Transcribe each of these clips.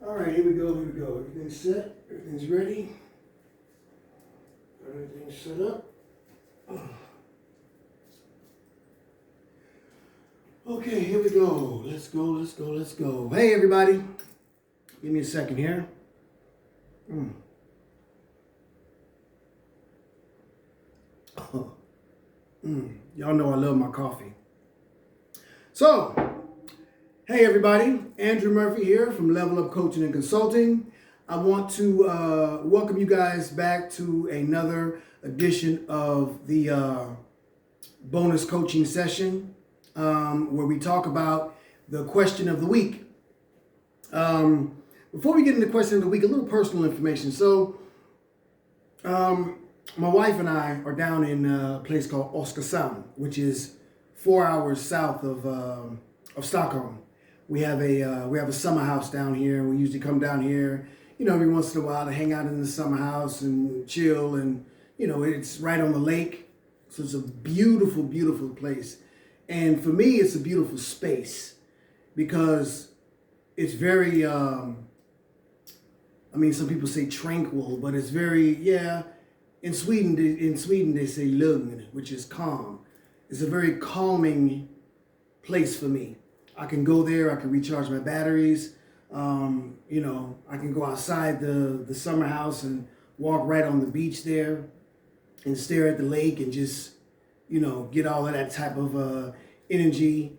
All right, here we go. Everything's set. Everything's ready. Everything's set up. Okay, here we go. Let's go. Hey, everybody. Give me a second here. Y'all know I love my coffee. So, hey everybody, Andrew Murphy here from Level Up Coaching and Consulting. I want to welcome you guys back to another edition of the bonus coaching session where we talk about the question of the week. Before we get into the question of the week, a little personal information. So, my wife and I are down in a place called LUC&C, which is 4 hours south of Stockholm. We have a summer house down here. We usually come down here, every once in a while to hang out in the summer house and chill. And, it's right on the lake. So it's a beautiful, beautiful place. And for me, it's a beautiful space because it's very, some people say tranquil, but it's very, in Sweden they say lugn, which is calm. It's a very calming place for me. I can go there, I can recharge my batteries. I can go outside the summer house and walk right on the beach there and stare at the lake and just, get all of that type of energy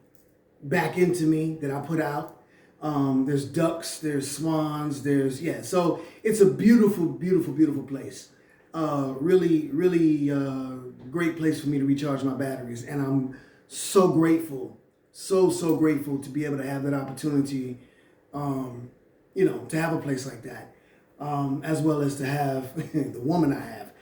back into me that I put out. There's ducks, there's swans, so it's a beautiful, beautiful, beautiful place. Really, really great place for me to recharge my batteries. And I'm so grateful, so grateful to be able to have that opportunity, to have a place like that, as well as to have the woman I have.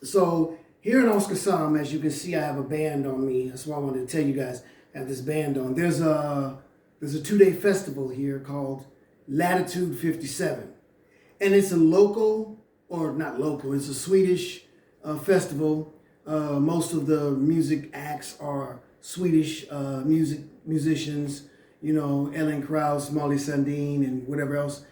So here in LUC&C, as you can see, I have a band on me. That's why I wanted to tell you guys I have this band on. There's a 2-day festival here called Latitude 57. And it's a it's a Swedish festival. Most of the music acts are Swedish musicians, Ellen Krauss, Molly Sandin, and whatever else.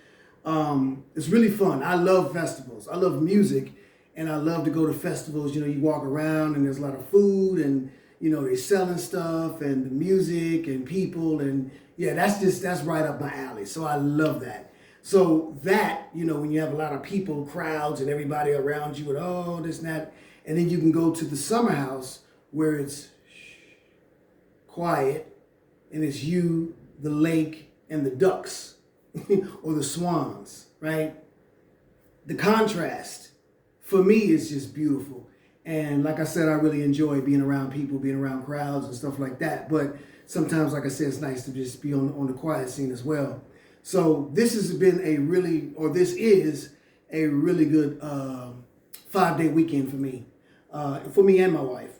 It's really fun. I love festivals. I love music, and I love to go to festivals. You walk around, and there's a lot of food, and, they're selling stuff, and the music, and people, and that's right up my alley. So I love that. So that, when you have a lot of people, crowds, and everybody around you, and this and that, and then you can go to the summer house where it's quiet, and it's you, the lake, and the ducks, or the swans, right? The contrast, for me, is just beautiful. And like I said, I really enjoy being around people, being around crowds and stuff like that. But sometimes, like I said, it's nice to just be on the quiet scene as well. So this is a really good 5-day weekend for me and my wife.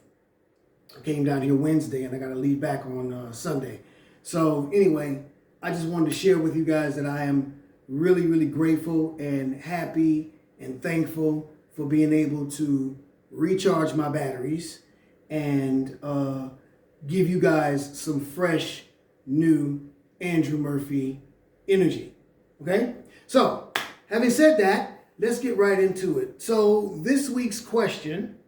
I came down here Wednesday and I got to leave back on Sunday. So anyway, I just wanted to share with you guys that I am really, really grateful and happy and thankful for being able to recharge my batteries and give you guys some fresh, new Andrew Murphy energy. Okay? So, having said that, let's get right into it. So, this week's question,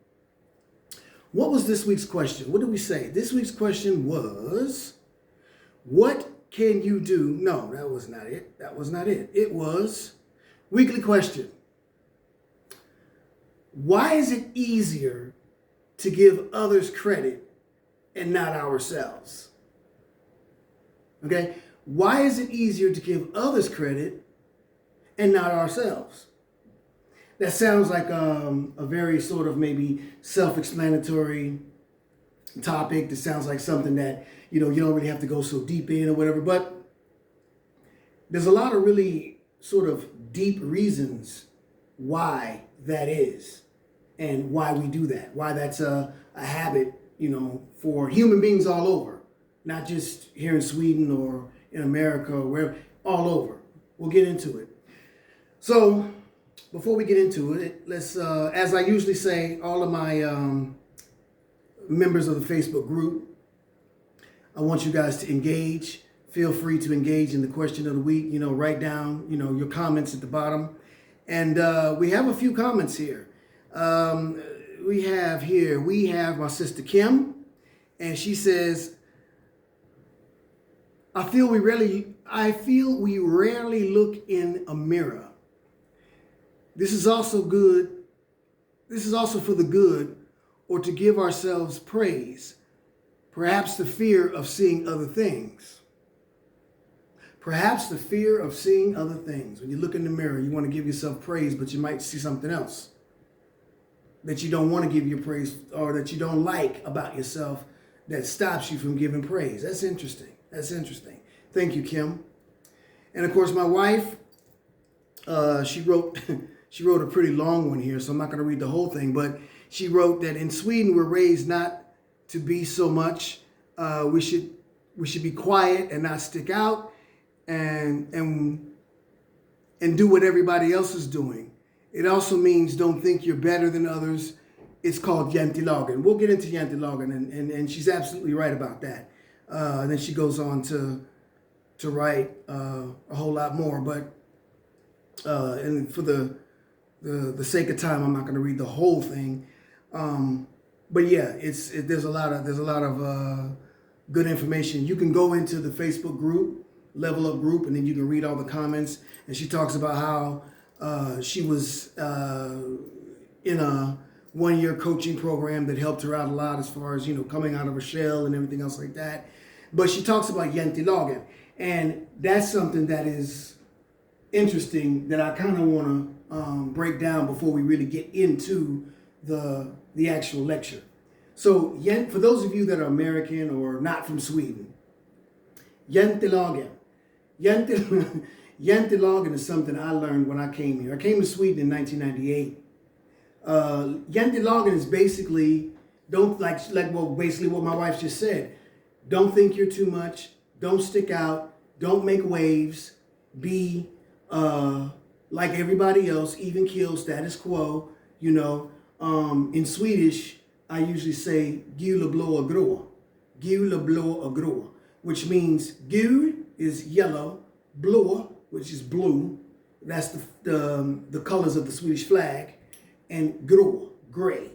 what was this week's question? What did we say? This week's question was, what can you do? No, that was not it. It was weekly question. Why is it easier to give others credit and not ourselves? Okay? Why is it easier to give others credit and not ourselves? That sounds like a very sort of maybe self-explanatory topic. That sounds like something that, you don't really have to go so deep in or whatever. But there's a lot of really sort of deep reasons why that is and why we do that. Why that's a habit, for human beings all over. Not just here in Sweden or in America or wherever, all over. We'll get into it. So before we get into it, let's, as I usually say, all of my members of the Facebook group, I want you guys to engage. feel free to engage in the question of the week. Write down, your comments at the bottom. And we have a few comments here. We have my sister Kim, and she says, I feel we rarely look in a mirror. This is also good. This is also for the good, or to give ourselves praise. Perhaps the fear of seeing other things. Perhaps the fear of seeing other things. When you look in the mirror, you want to give yourself praise, but you might see something else that you don't want to give you praise, or that you don't like about yourself, that stops you from giving praise. That's interesting. That's interesting. Thank you, Kim. And of course, my wife, she wrote a pretty long one here, so I'm not going to read the whole thing, but she wrote that in Sweden, we're raised not to be so much. We should be quiet and not stick out, and do what everybody else is doing. It also means don't think you're better than others. It's called jantilagen. We'll get into jantilagen, and she's absolutely right about that. And then she goes on to write a whole lot more, but and for the sake of time, I'm not going to read the whole thing. But yeah, there's a lot of good information. You can go into the Facebook group, Level Up group, and then you can read all the comments. And she talks about how she was in a one-year coaching program that helped her out a lot as far as, coming out of her shell and everything else like that. But she talks about jantilagen, and that's something that is interesting that I kind of want to break down before we really get into the actual lecture. So, for those of you that are American or not from Sweden, jantilagen. Jantilagen is something I learned when I came here. I came to Sweden in 1998. Jantilagen is basically basically what my wife just said. Don't think you're too much. Don't stick out. Don't make waves. Be like everybody else. Even kill, status quo. In Swedish, I usually say gula blåa grå. Gula blåa grå, which means gul is yellow, blå, which is blue. That's the colors of the Swedish flag, and grå, gray,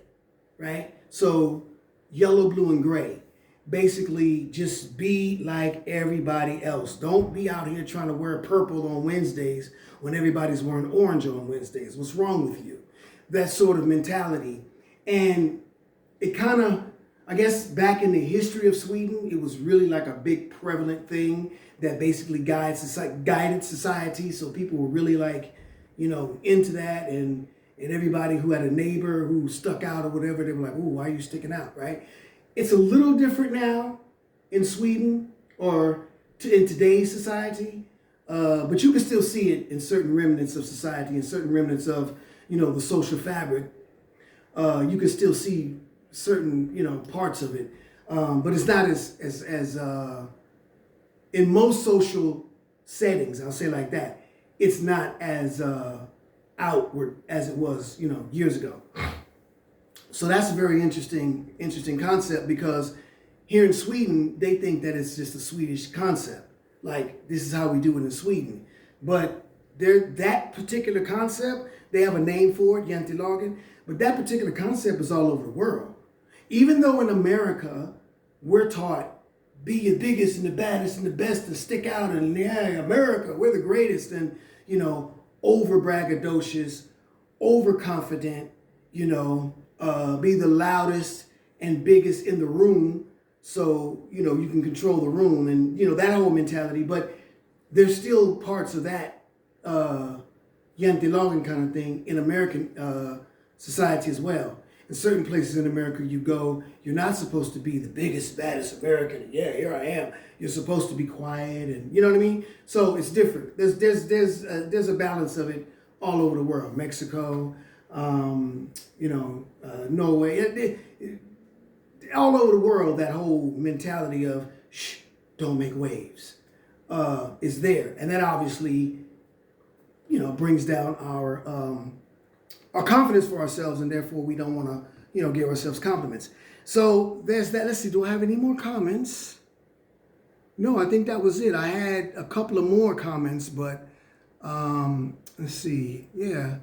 right? So yellow, blue, and gray. Basically, just be like everybody else. Don't be out here trying to wear purple on Wednesdays when everybody's wearing orange on Wednesdays. What's wrong with you? That sort of mentality. And it kind of, I guess back in the history of Sweden, it was really like a big prevalent thing that basically guided society. So people were really into that, and everybody who had a neighbor who stuck out or whatever, they were like, "Ooh, why are you sticking out?" Right? It's a little different now in Sweden or in today's society, but you can still see it in certain remnants of society and certain remnants of the social fabric. You can still see certain parts of it, but it's not as in most social settings. I'll say it like that. It's not as outward as it was years ago. So that's a very interesting concept, because here in Sweden, they think that it's just a Swedish concept. Like, this is how we do it in Sweden. But that particular concept, they have a name for it, jantilagen, but that particular concept is all over the world. Even though in America, we're taught, be your biggest and the baddest and the best, and stick out, and yeah, America, we're the greatest, and, over braggadocious, overconfident, be the loudest and biggest in the room, so you can control the room, and that whole mentality. But there's still parts of that jantilagen kind of thing in American society as well. In certain places in America you go, you're not supposed to be the biggest, baddest American. Yeah, here I am. You're supposed to be quiet, and you know what I mean. So it's different. There's a balance of it all over the world. Mexico, Norway, all over the world. That whole mentality of shh, don't make waves, is there, and that obviously, brings down our confidence for ourselves, and therefore we don't want to, give ourselves compliments. So there's that. Let's see, do I have any more comments? No, I think that was it. I had a couple of more comments, but let's see. Yeah,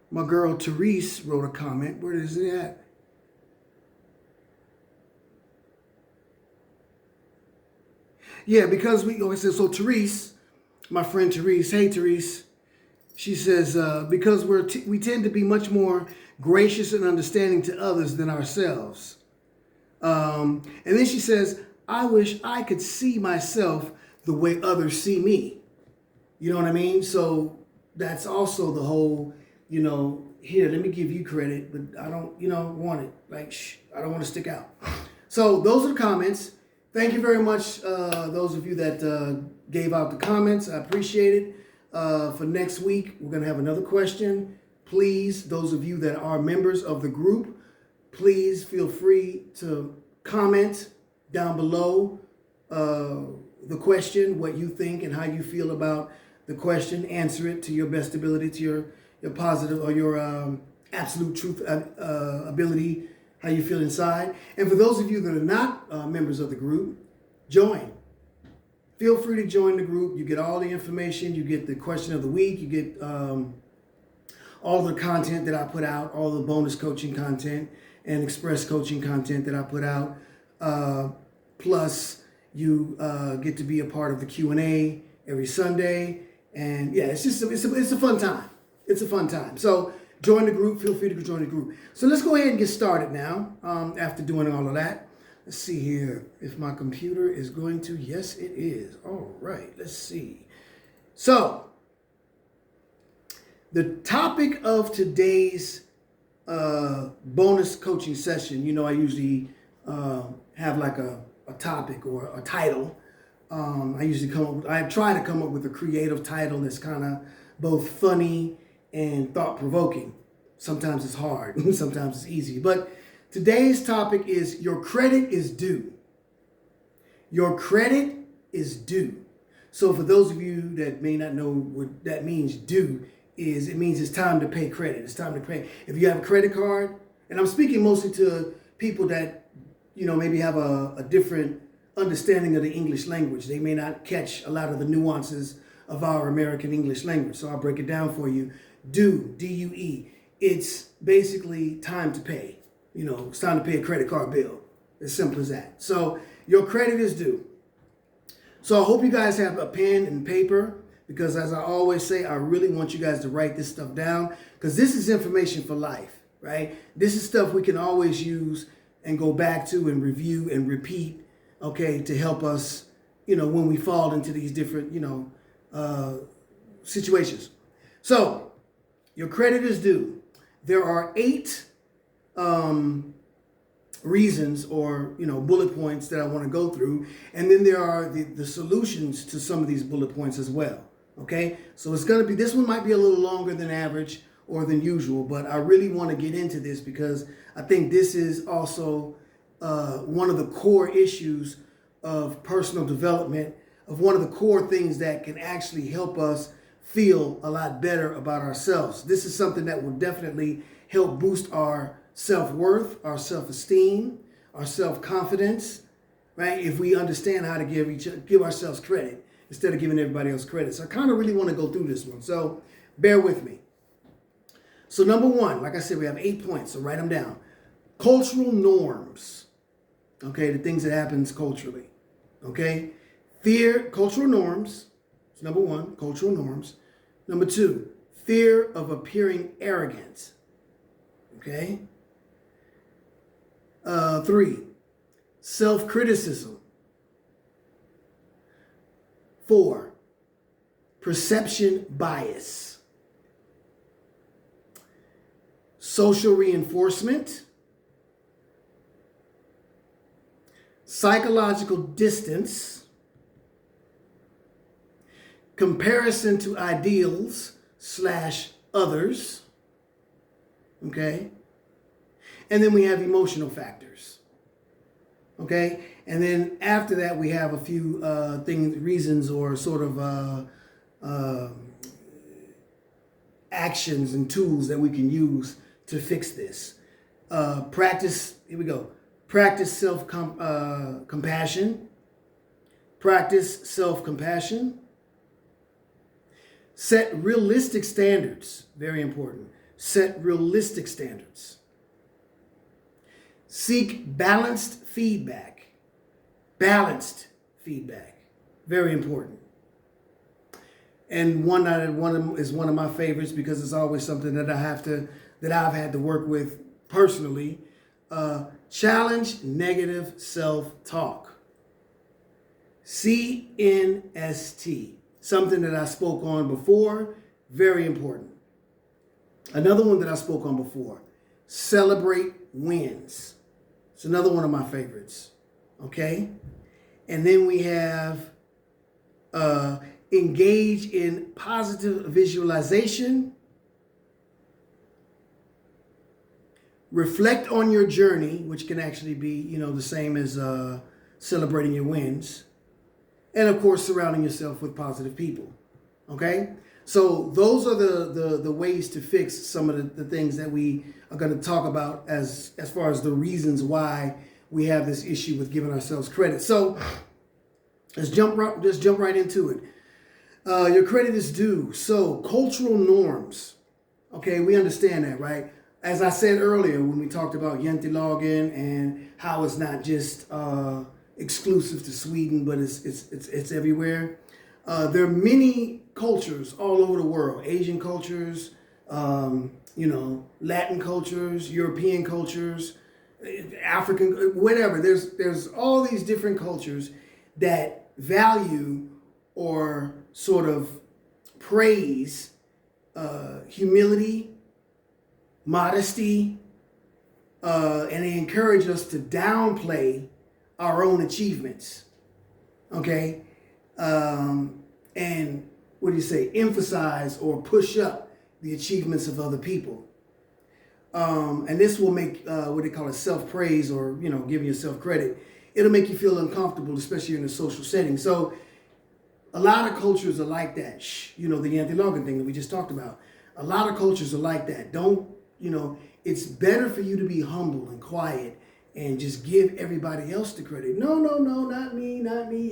my girl Therese wrote a comment. Where is it at? Yeah, because so Therese, my friend Therese, hey Therese, she says, because we tend to be much more gracious and understanding to others than ourselves. And then she says, I wish I could see myself the way others see me. You know what I mean? So that's also the whole, here, let me give you credit, but I don't, want it. Like, I don't want to stick out. So those are the comments. Thank you very much, those of you that gave out the comments. I appreciate it. For next week, we're going to have another question. Please, those of you that are members of the group, please feel free to comment down below the question, what you think and how you feel about the question. Answer it to your best ability, to your positive or your absolute truth ability, how you feel inside. And for those of you that are not members of the group, join. Feel free to join the group. You get all the information. You get the question of the week. You get all the content that I put out, all the bonus coaching content and express coaching content that I put out. Plus, you get to be a part of the Q&A every Sunday. And yeah, it's a fun time. It's a fun time. So join the group. Feel free to join the group. So let's go ahead and get started now after doing all of that. Let's see here if my computer is going to. Yes, it is. All right. Let's see. So the topic of today's bonus coaching session, I usually have like a topic or a title. I try to come up with a creative title that's kind of both funny and thought-provoking. Sometimes it's hard, sometimes it's easy. But today's topic is your credit is due. Your credit is due. So for those of you that may not know what that means, due, it means it's time to pay credit. It's time to pay. If you have a credit card, and I'm speaking mostly to people that, maybe have a different understanding of the English language. They may not catch a lot of the nuances of our American English language. So I'll break it down for you. Due, D-U-E. It's basically time to pay. It's time to pay a credit card bill. As simple as that. So your credit is due. So I hope you guys have a pen and paper, because as I always say, I really want you guys to write this stuff down, because this is information for life, right? This is stuff we can always use and go back to and review and repeat, okay, to help us, when we fall into these different, situations. So your credit is due. There are 8 reasons or, bullet points that I want to go through. And then there are the solutions to some of these bullet points as well. Okay, so it's going to be, this one might be a little longer than average or than usual, but I really want to get into this because I think this is also one of the core issues of personal development, of one of the core things that can actually help us feel a lot better about ourselves. This is something that will definitely help boost our self-worth, our self-esteem, our self-confidence, right? If we understand how to give ourselves credit instead of giving everybody else credit. So I kind of really want to go through this one. So bear with me. So number 1, like I said, we have 8 points, so write them down. Cultural norms. Okay, the things that happens culturally. Okay? Cultural norms. That's number 1, cultural norms. Number 2, fear of appearing arrogant. Okay? 3, self-criticism. 4, perception bias. Social reinforcement. Psychological distance. Comparison to ideals / others. Okay? And then we have emotional factors. Okay? And then after that, we have a few reasons or sort of actions and tools that we can use to fix this. Practice, here we go. Practice self-compassion. Practice self-compassion. Set realistic standards. Very important. Set realistic standards. Seek balanced feedback. Balanced feedback. Very important. And one is one of my favorites because it's always something that I've had to work with personally. Challenge negative self-talk. CNST. Something that I spoke on before. Very important. Another one that I spoke on before. Celebrate wins. It's another one of my favorites. Okay? And then we have engage in positive visualization. Reflect on your journey, which can actually be, the same as celebrating your wins. And of course, surrounding yourself with positive people. Okay? So those are the ways to fix some of the things that we are going to talk about as far as the reasons why we have this issue with giving ourselves credit. So let's jump right into it. Your credit is due. So cultural norms. Okay, we understand that, right? As I said earlier when we talked about Yantilagen and how it's not just exclusive to Sweden, but it's everywhere. There are many cultures all over the world. Asian cultures, Latin cultures, European cultures, African, whatever. There's all these different cultures that value or sort of praise humility, modesty, and they encourage us to downplay our own achievements. Okay? And what do you say? Emphasize or push up the achievements of other people. And this will make what they call it self-praise or, giving yourself credit. It'll make you feel uncomfortable, especially in a social setting. So a lot of cultures are like that. The Yantilagen thing that we just talked about. A lot of cultures are like that. It's better for you to be humble and quiet and just give everybody else the credit. No, not me.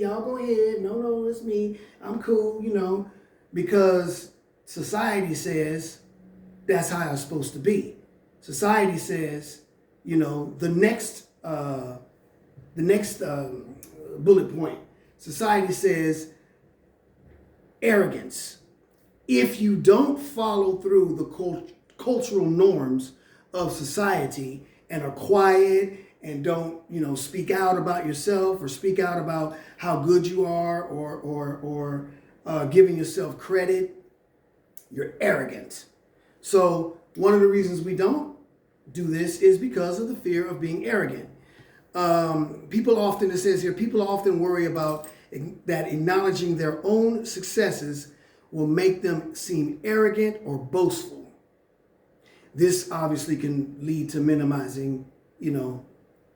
Y'all go ahead. No, it's me. I'm cool, because society says that's how it's supposed to be. Society says, the next bullet point. Society says arrogance. If you don't follow through the cultural norms of society and are quiet and don't, speak out about yourself or speak out about how good you are or giving yourself credit, you're arrogant. So one of the reasons we don't do this is because of the fear of being arrogant. People often worry about that acknowledging their own successes will make them seem arrogant or boastful. This obviously can lead to minimizing,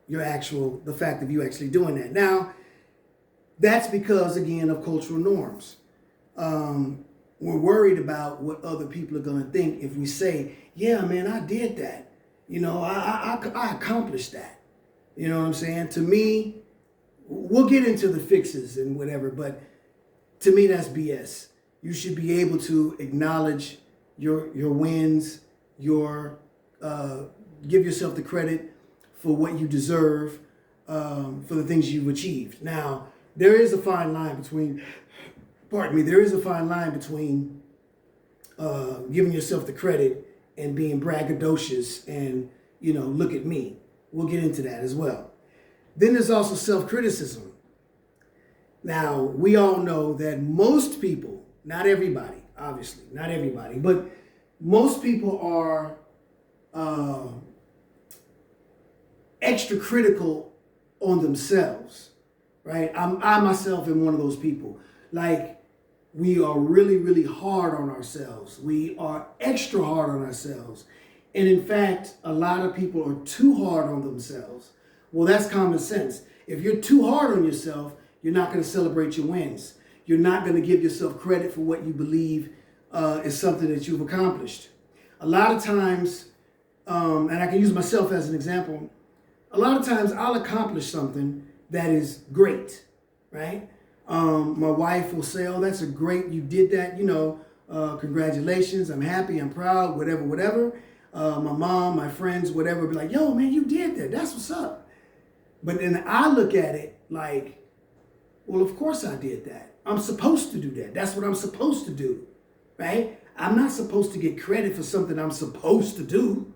the fact of you actually doing that. Now, that's because, again, of cultural norms. We're worried about what other people are going to think if we say, yeah, man, I did that. I accomplished that. You know what I'm saying? To me, we'll get into the fixes and whatever, but to me, that's BS. You should be able to acknowledge your wins, give yourself the credit for what you deserve, for the things you've achieved. Now, there is a fine line between giving yourself the credit and being braggadocious and, look at me. We'll get into that as well. Then there's also self-criticism. Now, we all know that most people, not everybody, obviously, not everybody, but most people are extra critical on themselves, right? I myself am one of those people. Like, we are really, really hard on ourselves. We are extra hard on ourselves. And in fact, a lot of people are too hard on themselves. Well, that's common sense. If you're too hard on yourself, you're not going to celebrate your wins. You're not going to give yourself credit for what you believe is something that you've accomplished. A lot of times, and I can use myself as an example, a lot of times I'll accomplish something that is great, right? My wife will say, oh, that's a great, you did that, congratulations, I'm happy, I'm proud, whatever, whatever. My mom, my friends, whatever, be like, yo, man, you did that. That's what's up. But then I look at it like, well, of course I did that. I'm supposed to do that. That's what I'm supposed to do, right? I'm not supposed to get credit for something I'm supposed to do,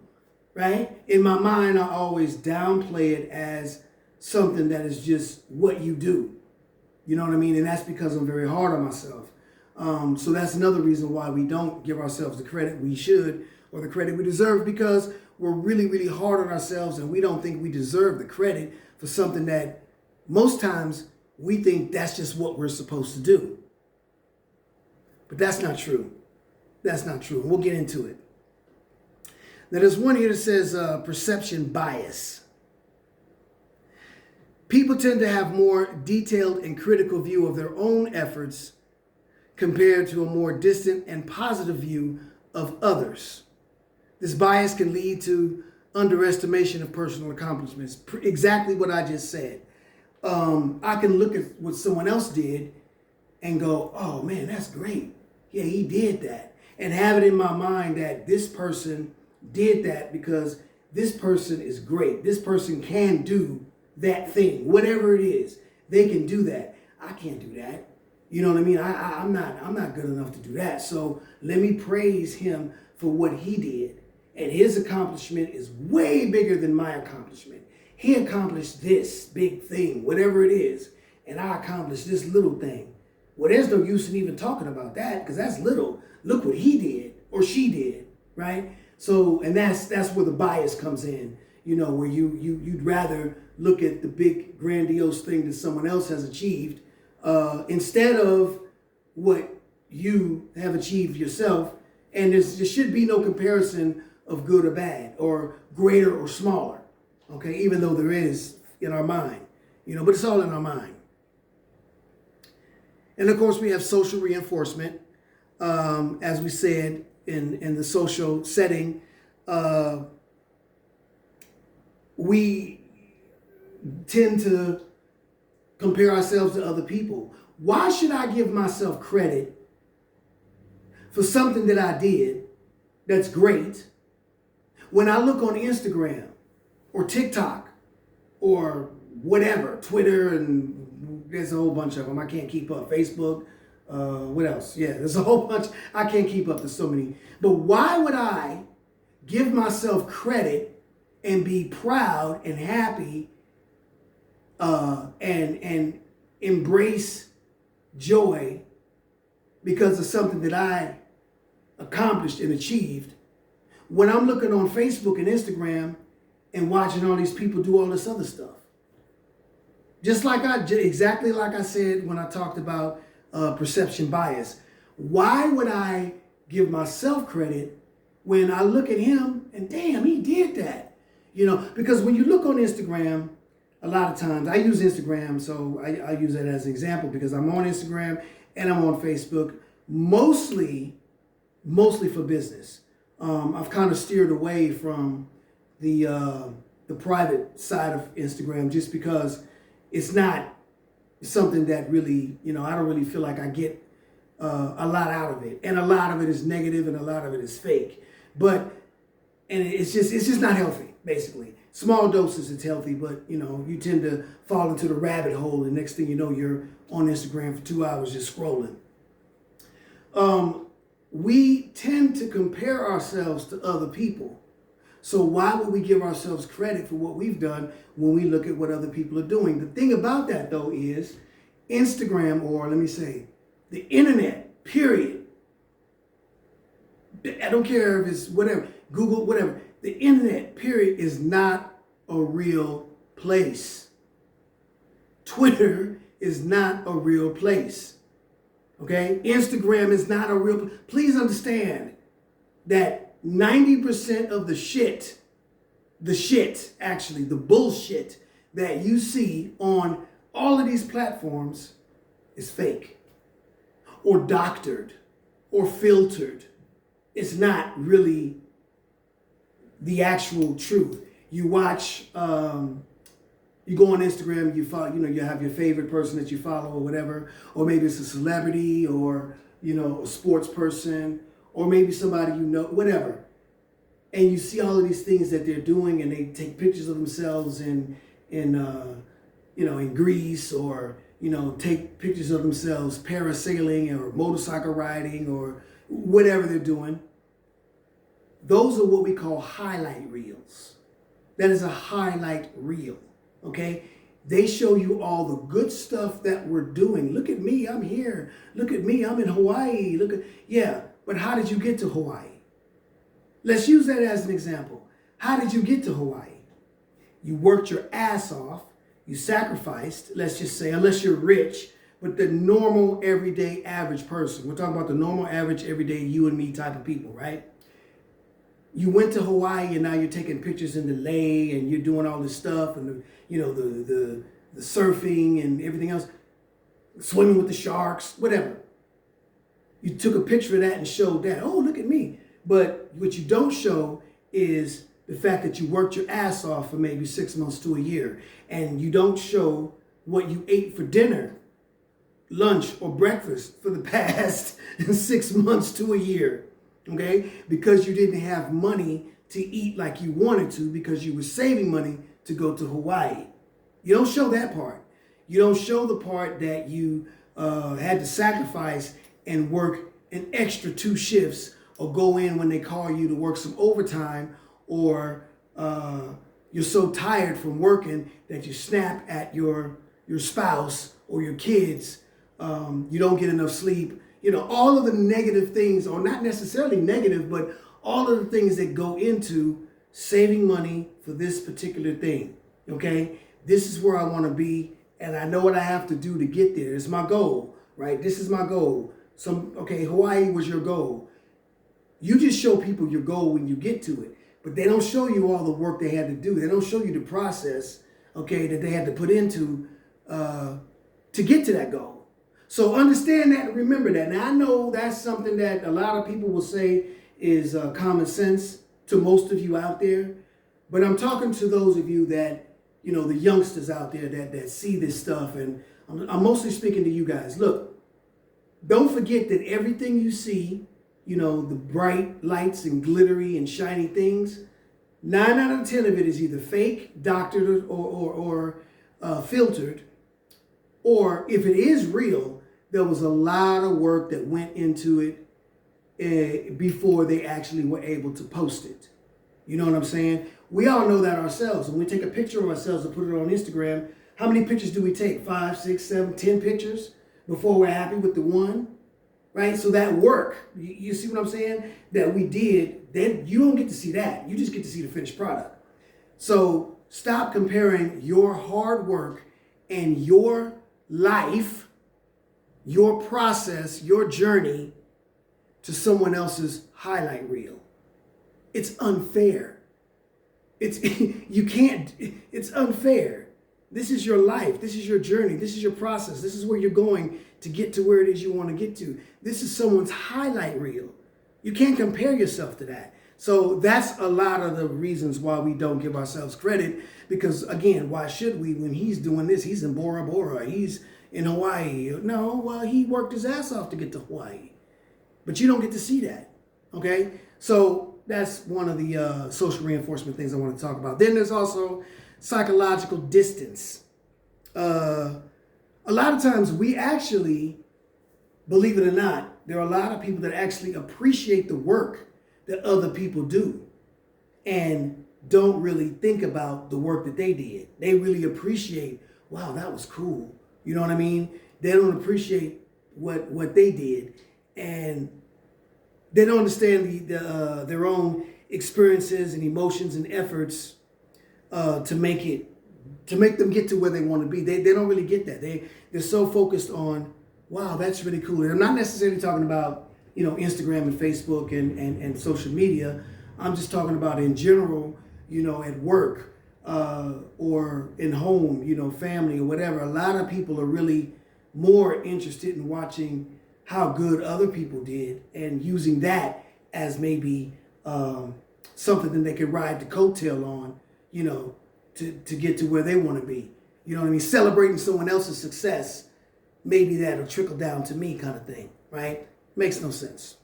right? In my mind, I always downplay it as something that is just what you do. You know what I mean? And that's because I'm very hard on myself. So that's another reason why we don't give ourselves the credit we should or the credit we deserve, because we're really, really hard on ourselves and we don't think we deserve the credit for something that most times we think that's just what we're supposed to do. But that's not true. That's not true. We'll get into it. Now, there's one here that says perception bias. People tend to have more detailed and critical view of their own efforts compared to a more distant and positive view of others. This bias can lead to underestimation of personal accomplishments. Exactly what I just said. I can look at what someone else did and go, oh man, that's great. Yeah, he did that. And have it in my mind that this person did that because this person is great. This person can do that thing, whatever it is. They can do that. I can't do that. You know what I mean? I'm not good enough to do that. So let me praise him for what he did. And his accomplishment is way bigger than my accomplishment. He accomplished this big thing, whatever it is, and I accomplished this little thing. Well, there's no use in even talking about that because that's little. Look what he did or she did, right? So, and that's where the bias comes in, where you'd rather look at the big grandiose thing that someone else has achieved instead of what you have achieved yourself. And there should be no comparison of good or bad or greater or smaller, okay, even though there is in our mind, but it's all in our mind. And of course, we have social reinforcement. As we said, in the social setting, we tend to compare ourselves to other people. Why should I give myself credit for something that I did that's great when I look on Instagram or TikTok or whatever, Twitter, and there's a whole bunch of them. I can't keep up. Facebook, what else? Yeah, there's a whole bunch. I can't keep up. There's so many. But why would I give myself credit and be proud and happy and embrace joy because of something that I accomplished and achieved when I'm looking on Facebook and Instagram and watching all these people do all this other stuff? Exactly like I said when I talked about perception bias. Why would I give myself credit when I look at him and damn, he did that? Because when you look on Instagram, a lot of times I use Instagram, so I use that as an example because I'm on Instagram and I'm on Facebook, mostly for business. I've kind of steered away from the private side of Instagram just because it's not something that really, I don't really feel like I get a lot out of it. And a lot of it is negative and a lot of it is fake. And it's just not healthy, basically. Small doses, it's healthy, but, you tend to fall into the rabbit hole. And next thing you know, you're on Instagram for 2 hours just scrolling. We tend to compare ourselves to other people. So why would we give ourselves credit for what we've done when we look at what other people are doing? The thing about that, though, is Instagram, or let me say, the internet, period. I don't care if it's whatever, Google, whatever. The internet, period, is not a real place. Twitter is not a real place. Okay? Instagram is not a real. Please understand that 90% of the bullshit that you see on all of these platforms is fake or doctored or filtered. It's not really the actual truth. You watch You go on Instagram, you follow, you have your favorite person that you follow or whatever, or maybe it's a celebrity or, a sports person, or maybe somebody whatever. And you see all of these things that they're doing, and they take pictures of themselves in Greece, or, take pictures of themselves parasailing or motorcycle riding or whatever they're doing. Those are what we call highlight reels. That is a highlight reel, okay? They show you all the good stuff that we're doing. Look at me, I'm here. Look at me, I'm in Hawaii. But how did you get to Hawaii? Let's use that as an example. How did you get to Hawaii? You worked your ass off. You sacrificed, let's just say, unless you're rich, but the normal, everyday, average person. We're talking about the normal, average, everyday, you and me type of people, right? You went to Hawaii, and now you're taking pictures in the lake, and you're doing all this stuff, and the surfing and everything else, swimming with the sharks, whatever. You took a picture of that and showed that. Oh, look at me. But what you don't show is the fact that you worked your ass off for maybe 6 months to a year, and you don't show what you ate for dinner, lunch, or breakfast for the past 6 months to a year. Okay, because you didn't have money to eat like you wanted to, because you were saving money to go to Hawaii. You don't show that part. You don't show the part that you had to sacrifice and work an extra 2 shifts, or go in when they call you to work some overtime, or you're so tired from working that you snap at your spouse or your kids. You don't get enough sleep. All of the negative things, or not necessarily negative, but all of the things that go into saving money for this particular thing, okay? This is where I want to be, and I know what I have to do to get there. It's my goal, right? This is my goal. Hawaii was your goal. You just show people your goal when you get to it, but they don't show you all the work they had to do. They don't show you the process, okay, that they had to put into to get to that goal. So understand that and remember that. Now, I know that's something that a lot of people will say is common sense to most of you out there, but I'm talking to those of you that, the youngsters out there that see this stuff, and I'm mostly speaking to you guys. Look, don't forget that everything you see, the bright lights and glittery and shiny things, 9 out of 10 of it is either fake, doctored, or filtered, or if it is real, there was a lot of work that went into it before they actually were able to post it. You know what I'm saying? We all know that ourselves. When we take a picture of ourselves and put it on Instagram, how many pictures do we take? 5, 6, 7, 10 pictures before we're happy with the one? Right? So that work, you see what I'm saying? That we did, then you don't get to see that. You just get to see the finished product. So stop comparing your hard work and your life, your process, your journey to someone else's highlight reel. It's unfair. It's unfair. This is your life. This is your journey. This is your process. This is where you're going to get to where it is you want to get to. This is someone's highlight reel. You can't compare yourself to that. So that's a lot of the reasons why we don't give ourselves credit, because again, why should we? When he's doing this, he's in Bora Bora, he's in Hawaii. No, well, he worked his ass off to get to Hawaii, but you don't get to see that, okay? So that's one of the social reinforcement things I want to talk about. Then there's also psychological distance. A lot of times we actually, believe it or not, there are a lot of people that actually appreciate the work that other people do and don't really think about the work that they did. They really appreciate, wow, that was cool. You know what I mean? They don't appreciate what they did, and they don't understand their own experiences and emotions and efforts to make them get to where they want to be. They don't really get that. They're so focused on, wow, that's really cool. And I'm not necessarily talking about, Instagram and Facebook and social media. I'm just talking about in general, at work or in home, family or whatever. A lot of people are really more interested in watching how good other people did and using that as maybe something that they could ride the coattail on, to get to where they want to be. You know what I mean? Celebrating someone else's success, maybe that'll trickle down to me kind of thing, right? Makes no sense.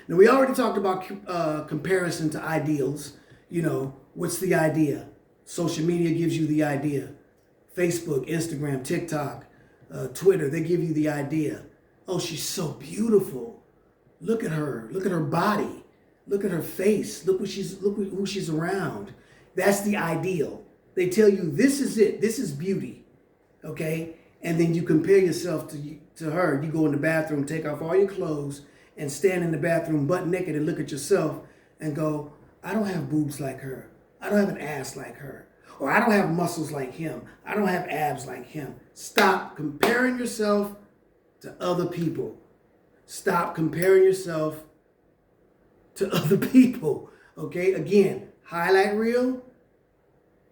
Now, we already talked about comparison to ideals. You know, what's the idea? Social media gives you the idea. Facebook, Instagram, TikTok, Twitter, they give you the idea. Oh, she's so beautiful. Look at her. Look at her body. Look at her face. Look who she's around. That's the ideal. They tell you this is it. This is beauty. Okay? And then you compare yourself to her. You go in the bathroom, take off all your clothes, and stand in the bathroom butt naked and look at yourself and go, I don't have boobs like her. I don't have an ass like her. Or I don't have muscles like him. I don't have abs like him. Stop comparing yourself to other people. Stop comparing yourself to other people. Okay? Again, highlight reel,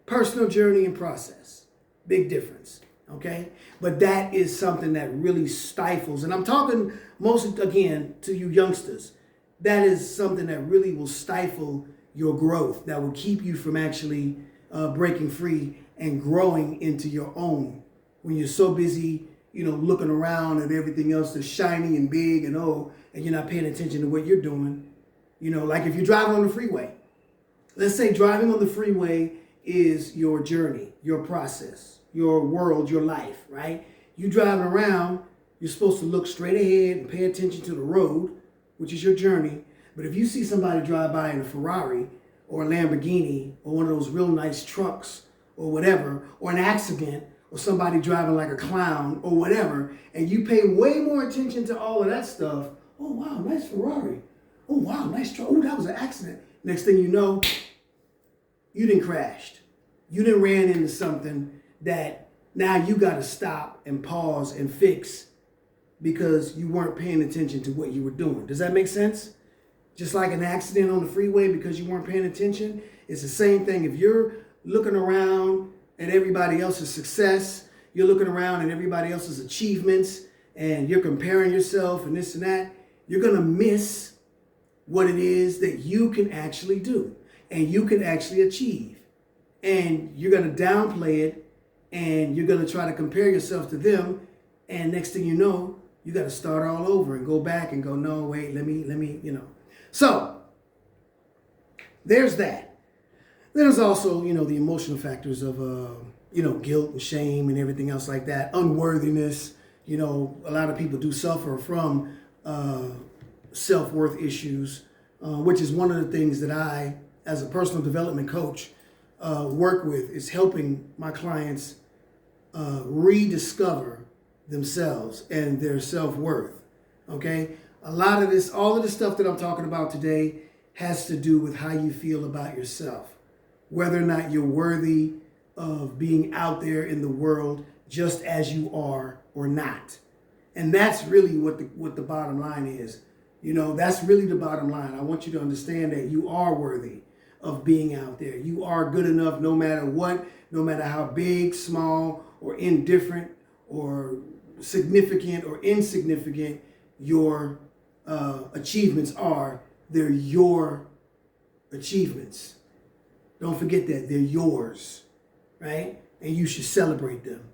personal journey and process. Big difference. Okay? But that is something that really stifles. And I'm talking mostly, again, to you youngsters. That is something that really will stifle your growth. That will keep you from actually breaking free and growing into your own. When you're so busy, you know, looking around at everything else that's shiny and big and and you're not paying attention to what you're doing. You know, like if you're driving on the freeway. Let's say driving on the freeway is your journey, your process, your world, your life, right? You driving around, you're supposed to look straight ahead and pay attention to the road, which is your journey. But if you see somebody drive by in a Ferrari or a Lamborghini or one of those real nice trucks or whatever, or an accident, or somebody driving like a clown or whatever, and you pay way more attention to all of that stuff. Oh, wow, nice Ferrari. Oh, wow, nice truck. Oh, that was an accident. Next thing you know, you done crashed. You done ran into something that now you got to stop and pause and fix because you weren't paying attention to what you were doing. Does that make sense? Just like an accident on the freeway because you weren't paying attention, it's the same thing. If you're looking around at everybody else's success, you're looking around at everybody else's achievements, and you're comparing yourself and this and that, you're going to miss what it is that you can actually do and you can actually achieve. And you're going to downplay it, and you're going to try to compare yourself to them, and next thing you know, you got to start all over and go back and go, no, wait, let me, you know. So, there's that. Then there's also, you know, the emotional factors of, you know, guilt and shame and everything else like that. Unworthiness. You know, a lot of people do suffer from self-worth issues, which is one of the things that I, as a personal development coach, work with, is helping my clients rediscover themselves and their self-worth. Okay? A lot of this, all of the stuff that I'm talking about today has to do with how you feel about yourself. Whether or not you're worthy of being out there in the world just as you are or not. And that's really what the bottom line is. You know, that's really the bottom line. I want you to understand that you are worthy of being out there. You are good enough no matter what, no matter how big, small, or indifferent, or significant or insignificant your achievements are. They're your achievements. Don't forget that. They're yours, right? And you should celebrate them.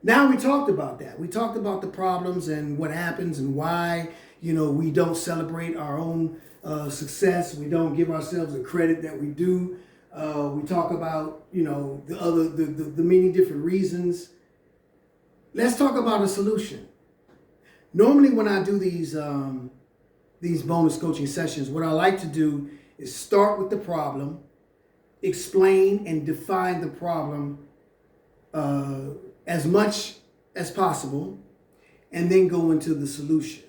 Now we talked about that. We talked about the problems and what happens and why, you know, we don't celebrate our own success. We don't give ourselves the credit that we do. We talk about, you know, the many different reasons. Let's talk about a solution. Normally when I do these bonus coaching sessions, what I like to do is start with the problem, explain and define the problem as much as possible, and then go into the solution,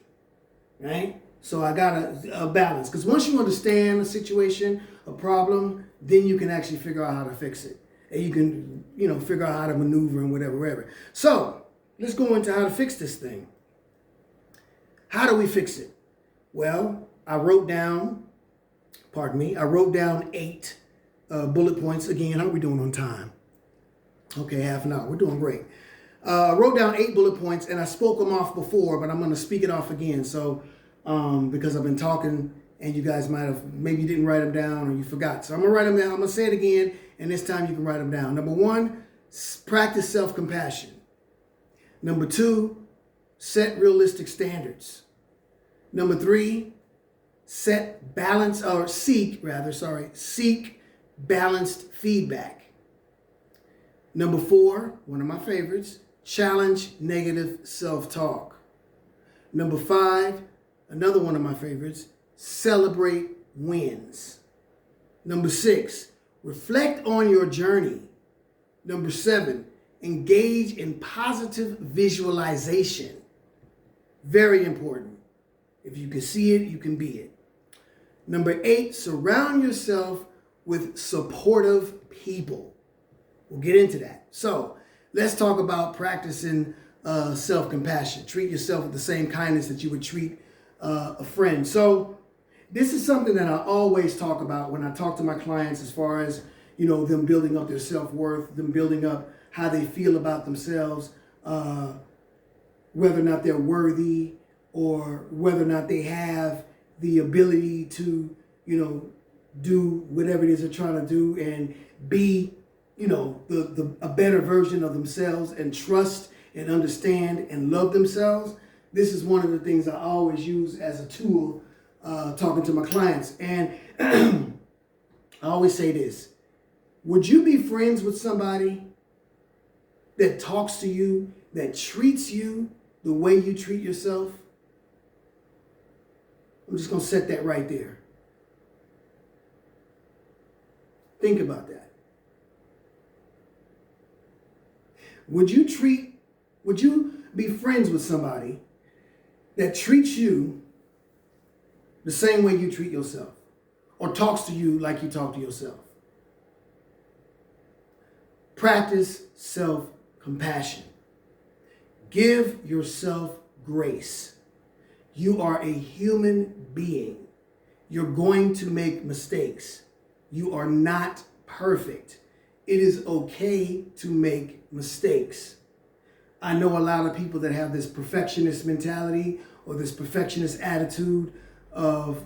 right? So I got a balance, because once you understand a situation, a problem, then you can actually figure out how to fix it. And you can, you know, figure out how to maneuver and whatever. So let's go into how to fix this thing. How do we fix it? Well, I wrote down 8 bullet points. Again, how are we doing on time? Okay, half an hour. We're doing great. I wrote down 8 bullet points, and I spoke them off before, but I'm going to speak it off again. So, because I've been talking, and you guys might have, maybe you didn't write them down or you forgot. So I'm going to write them down. I'm going to say it again, and this time you can write them down. Number 1, Practice self-compassion. Number 2, set realistic standards. Number 3, seek balanced feedback. Number 4, one of my favorites, challenge negative self-talk. Number 5, another one of my favorites, celebrate wins. Number 6, reflect on your journey. Number 7, engage in positive visualization. Very important. If you can see it, you can be it. Number 8, surround yourself with supportive people. We'll get into that. So let's talk about practicing self-compassion. Treat yourself with the same kindness that you would treat a friend. So this is something that I always talk about when I talk to my clients, as far as, you know, them building up their self-worth, them building up how they feel about themselves, whether or not they're worthy, or whether or not they have the ability to, you know, do whatever it is they're trying to do and be, you know, a better version of themselves, and trust and understand and love themselves. This is one of the things I always use as a tool talking to my clients. And I always say this: would you be friends with somebody that talks to you, that treats you the way you treat yourself? I'm just going to set that right there. Think about that. Would you be friends with somebody that treats you the same way you treat yourself, or talks to you like you talk to yourself? Practice self-compassion. Give yourself grace. You are a human being. You're going to make mistakes. You are not perfect. It is okay to make mistakes. I know a lot of people that have this perfectionist mentality, or this perfectionist attitude of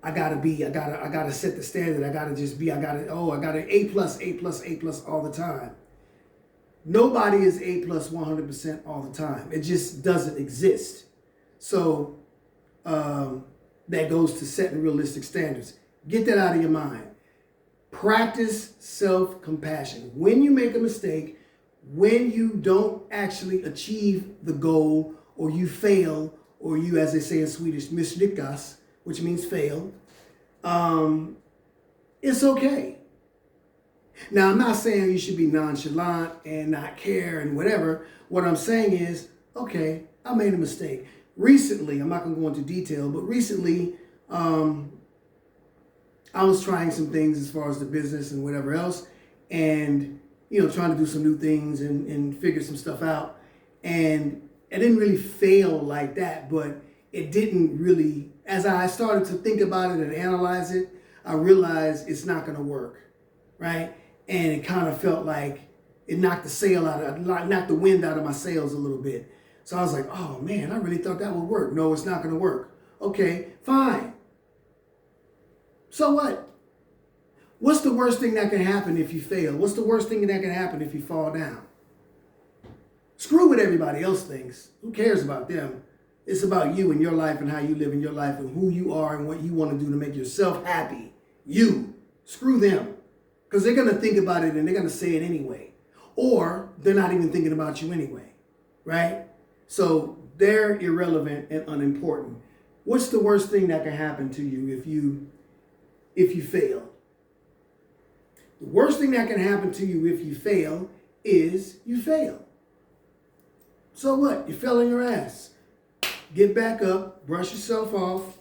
I gotta set the standard. I got an A plus all the time. Nobody is A plus 100% all the time. It just doesn't exist. So that goes to setting realistic standards. Get that out of your mind. Practice self-compassion. When you make a mistake, when you don't actually achieve the goal, or you fail, or you, as they say in Swedish, misslyckas, which means fail, it's okay. Now, I'm not saying you should be nonchalant and not care and whatever. What I'm saying is, okay, I made a mistake. Recently, I'm not going to go into detail, but recently, I was trying some things as far as the business and whatever else, and, you know, trying to do some new things and figure some stuff out. And it didn't really fail like that, but it didn't really, as I started to think about it and analyze it, I realized it's not going to work, right? And it kind of felt like it knocked the wind out of my sails a little bit. So I was like, oh man, I really thought that would work. No, it's not going to work. Okay, fine. So what? What's the worst thing that can happen if you fail? What's the worst thing that can happen if you fall down? Screw what everybody else thinks. Who cares about them? It's about you and your life, and how you live in your life, and who you are, and what you want to do to make yourself happy. You. Screw them. Because they're going to think about it and they're going to say it anyway. Or they're not even thinking about you anyway. Right? So they're irrelevant and unimportant. What's the worst thing that can happen to you if you fail? The worst thing that can happen to you if you fail is you fail. So what? You fell on your ass. Get back up, brush yourself off,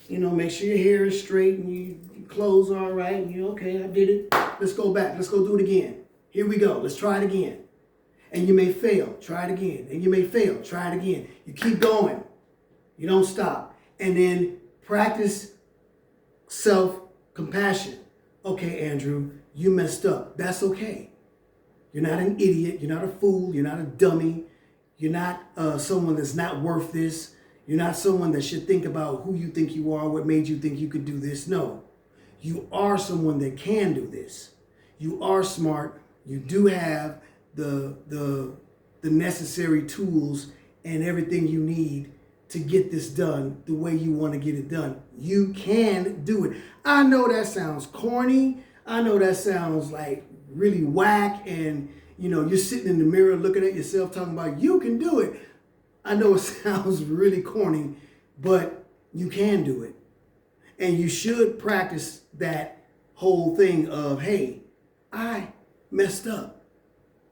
make sure your hair is straight and your clothes are all right, and you're okay, I did it. Let's go back. Let's go do it again. Here we go. Let's try it again. And you may fail. Try it again. And you may fail. Try it again. You keep going. You don't stop. And then practice self-compassion. Okay, Andrew, you messed up. That's okay. You're not an idiot. You're not a fool. You're not a dummy. You're not someone that's not worth this. You're not someone that should think about who you think you are, what made you think you could do this. No. You are someone that can do this. You are smart. You do have the necessary tools and everything you need to get this done the way you want to get it done. You can do it. I know that sounds corny. I know that sounds like really whack, and you're sitting in the mirror looking at yourself talking about you can do it. I know it sounds really corny, but you can do it. And you should practice that whole thing of, hey, I messed up,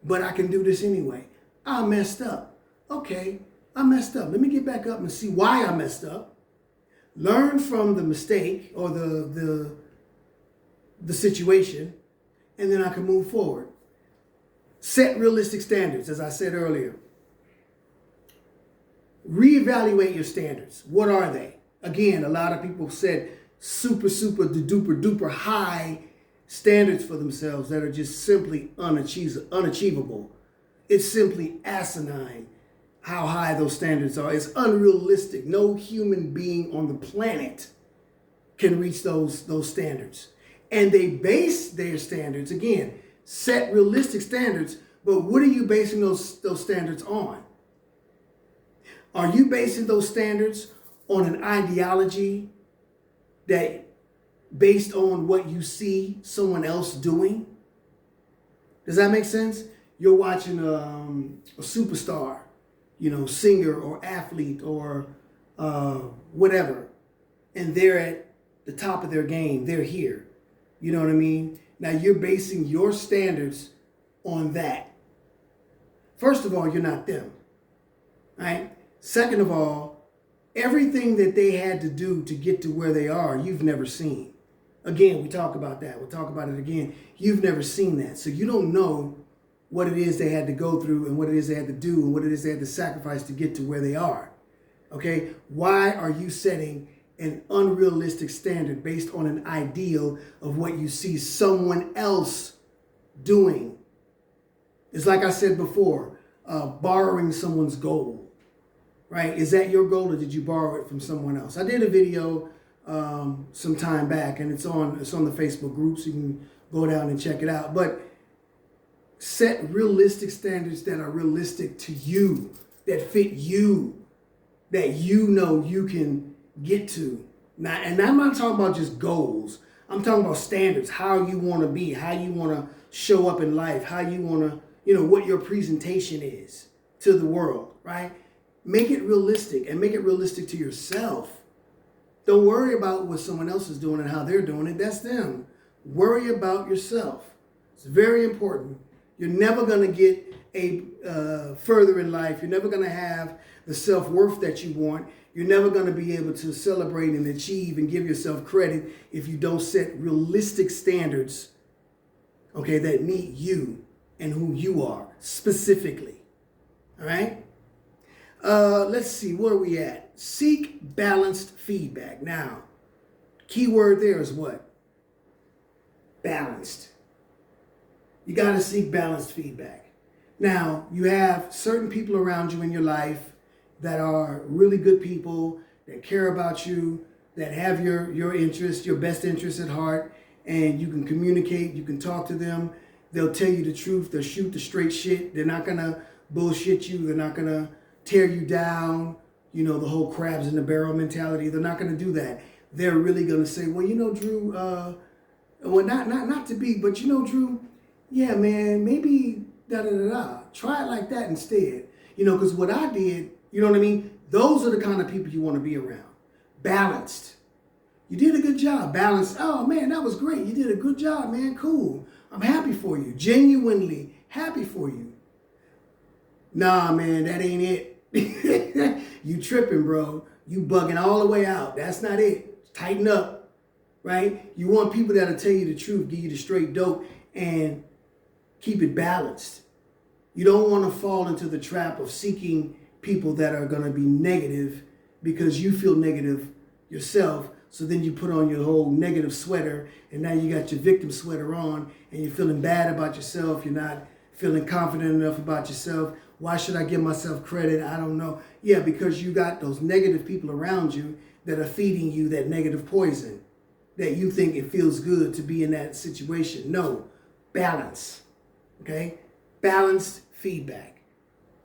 but I can do this anyway. I messed up. Okay, I messed up. Let me get back up and see why I messed up. Learn from the mistake or the situation, and then I can move forward. Set realistic standards, as I said earlier. Reevaluate your standards. What are they? Again, a lot of people said super duper high standards for themselves that are just simply unachievable. It's simply asinine how high those standards are. It's unrealistic. No human being on the planet can reach those standards. And they base their standards, again, set realistic standards, but what are you basing those standards on? Are you basing those standards on an ideology that based on what you see someone else doing? Does that make sense? You're watching a superstar, singer or athlete or whatever, and they're at the top of their game. They're here. You know what I mean? Now you're basing your standards on that. First of all, you're not them, right? Second of all, everything that they had to do to get to where they are, you've never seen. Again, we talk about that. We'll talk about it again. You've never seen that. So you don't know what it is they had to go through and what it is they had to do and what it is they had to sacrifice to get to where they are. Okay? Why are you setting an unrealistic standard based on an ideal of what you see someone else doing? It's like I said before, borrowing someone's goal, right? Is that your goal or did you borrow it from someone else? I did a video some time back, and it's on the Facebook group, so you can go down and check it out. But set realistic standards that are realistic to you, that fit you, that you can get to. Now, and I'm not talking about just goals. I'm talking about standards, how you want to be, how you want to show up in life, how you want to, what your presentation is to the world, right? Make it realistic and make it realistic to yourself. Don't worry about what someone else is doing and how they're doing it. That's them. Worry about yourself. It's very important. You're never going to get further in life. You're never going to have the self-worth that you want. You're never going to be able to celebrate and achieve and give yourself credit if you don't set realistic standards, okay, that meet you and who you are specifically. All right? Let's see, where are we at? Seek balanced feedback. Now, key word there is what? Balanced. You got to seek balanced feedback. Now, you have certain people around you in your life that are really good people, that care about you, that have your interests, your best interests at heart, and you can communicate, you can talk to them. They'll tell you the truth. They'll shoot the straight shit. They're not going to bullshit you. They're not going to tear you down, the whole crabs in the barrel mentality. They're not going to do that. They're really going to say, well, Drew, well, not to be, but Drew, yeah, man, maybe da-da-da-da. Try it like that instead. Because what I did, you know what I mean? Those are the kind of people you want to be around. Balanced. You did a good job. Balanced. Oh, man, that was great. You did a good job, man. Cool. I'm happy for you. Genuinely happy for you. Nah, man, that ain't it. You tripping, bro. You bugging all the way out. That's not it. Tighten up, right? You want people that'll tell you the truth, give you the straight dope, and keep it balanced. You don't want to fall into the trap of seeking people that are going to be negative because you feel negative yourself. So then you put on your whole negative sweater, and now you got your victim sweater on, and you're feeling bad about yourself. You're not feeling confident enough about yourself. Why should I give myself credit? I don't know. Yeah, because you got those negative people around you that are feeding you that negative poison, that you think it feels good to be in that situation. No, balance. Okay? Balanced feedback.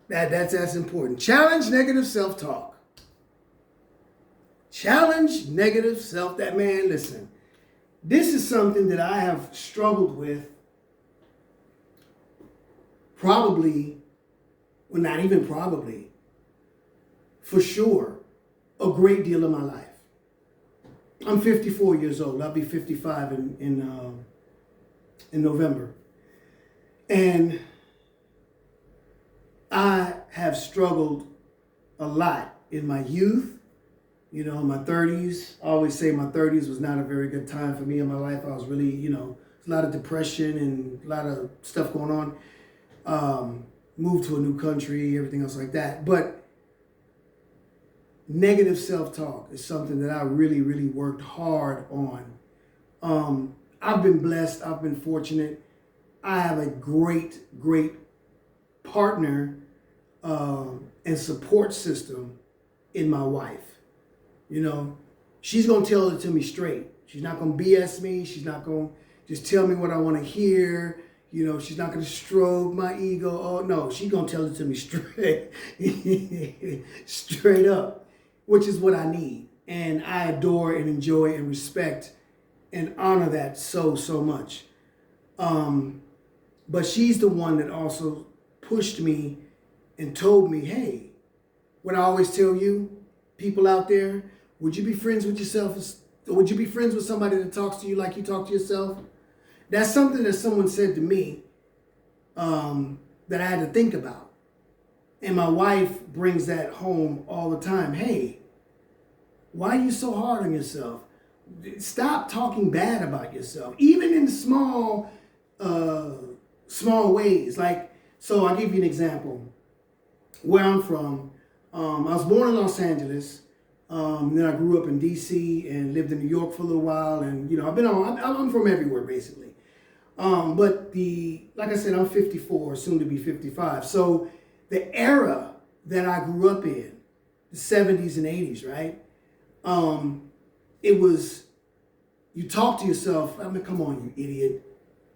That's important. Challenge negative self-talk. Challenge negative self. That man, listen. This is something that I have struggled with probably, well, not even probably, for sure, a great deal of my life. I'm 54 years old. I'll be 55 in November. And I have struggled a lot in my youth, you know, in my 30s. I always say my 30s was not a very good time for me in my life. I was really, you know, a lot of depression and a lot of stuff going on. Moved to a new country, everything else like that. But negative self-talk is something that I really, really worked hard on. I've been blessed. I've been fortunate. I have a great partner and support system in my wife. You know, she's going to tell it to me straight. She's not going to BS me. She's not going to just tell me what I want to hear. You know, she's not going to stroke my ego. Oh, no, she's going to tell it to me straight. Straight up, which is what I need. And I adore and enjoy and respect and honor that so much. But she's the one that also pushed me and told me, hey, what I always tell you, people out there, would you be friends with yourself? Or would you be friends with somebody that talks to you like you talk to yourself? That's something that someone said to me that I had to think about. And my wife brings that home all the time. Hey, why are you so hard on yourself? Stop talking bad about yourself, even in small ways. Like, so I'll give you an example. Where I'm from, I was born in Los Angeles. Then I grew up in DC and lived in New York for a little while. And, you know, I'm from everywhere, basically. But like I said, I'm 54, soon to be 55. So the era that I grew up in, the 70s and 80s, right? It was, you talk to yourself, I mean, come on, you idiot.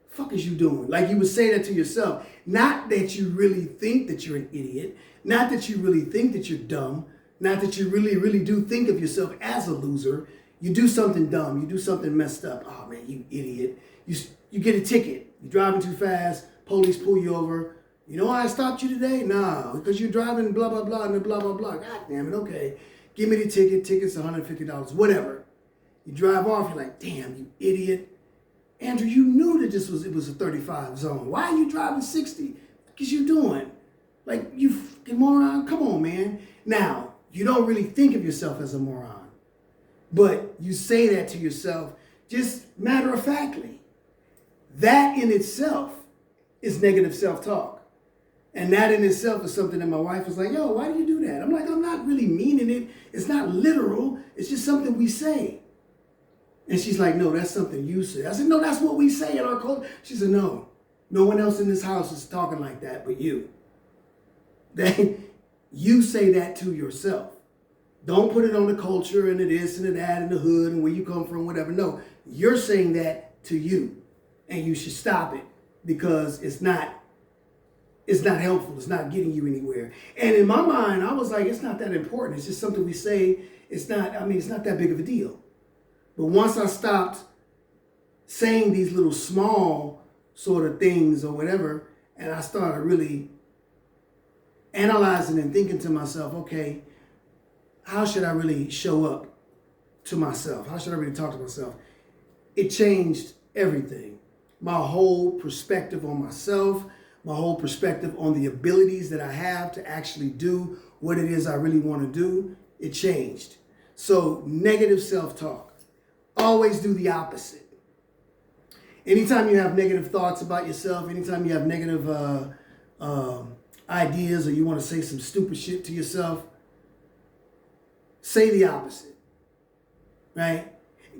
Fuck is you doing? Like, you would say that to yourself. Not that you really think that you're an idiot. Not that you really think that you're dumb. Not that you really do think of yourself as a loser. You do something dumb. You do something messed up. Oh, man, you idiot. You get a ticket. You're driving too fast. Police pull you over. You know why I stopped you today? Nah, because you're driving blah, blah, blah, and blah, blah, blah. God damn it, okay. Give me the ticket. Ticket's $150. Whatever. You drive off. You're like, damn, you idiot. Andrew, you knew that it was a 35 zone. Why are you driving 60? Because you're doing. Like, you fucking moron. Come on, man. Now, you don't really think of yourself as a moron. But you say that to yourself just matter-of-factly. That in itself is negative self-talk. And that in itself is something that my wife was like, yo, why do you do that? I'm like, I'm not really meaning it. It's not literal. It's just something we say. And she's like, no, that's something you say. I said, no, that's what we say in our culture. She said, no one else in this house is talking like that but you. You say that to yourself. Don't put it on the culture and the this and the that and the hood and where you come from, whatever. No, you're saying that to you. And you should stop it because it's not helpful. It's not getting you anywhere. And in my mind, I was like, it's not that important. It's just something we say. It's not that big of a deal. But once I stopped saying these little small sort of things or whatever, and I started really analyzing and thinking to myself, okay, how should I really show up to myself? How should I really talk to myself? It changed everything. My whole perspective on myself, my whole perspective on the abilities that I have to actually do what it is I really want to do, it changed. So negative self-talk. Always do the opposite. Anytime you have negative thoughts about yourself, anytime you have negative ideas or you want to say some stupid shit to yourself, say the opposite, right?